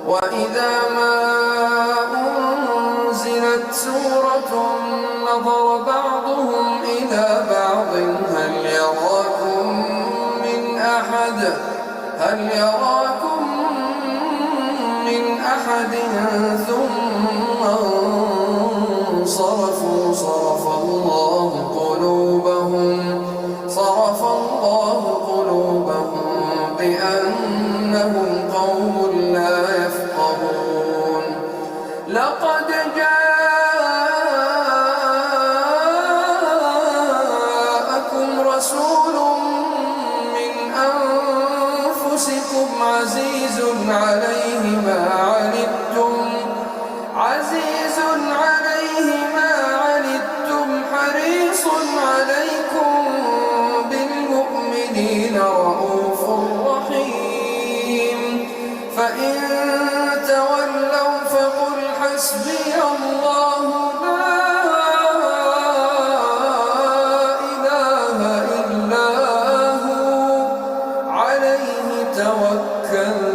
وإذا ما أنزلت سورة نظر بعضهم إلى بعض هل يراكم من أحد ثم انصرفوا صرف الله قلوبهم بأنهم قوم لا يفقهون. لقد جاءكم رسول من أنفسكم عزيز عليه ما عنتم حريص عليكم بالمؤمنين رءوف رحيم. فإن تولوا فقل حسبي الله لا إله إلا هو عليه توكلت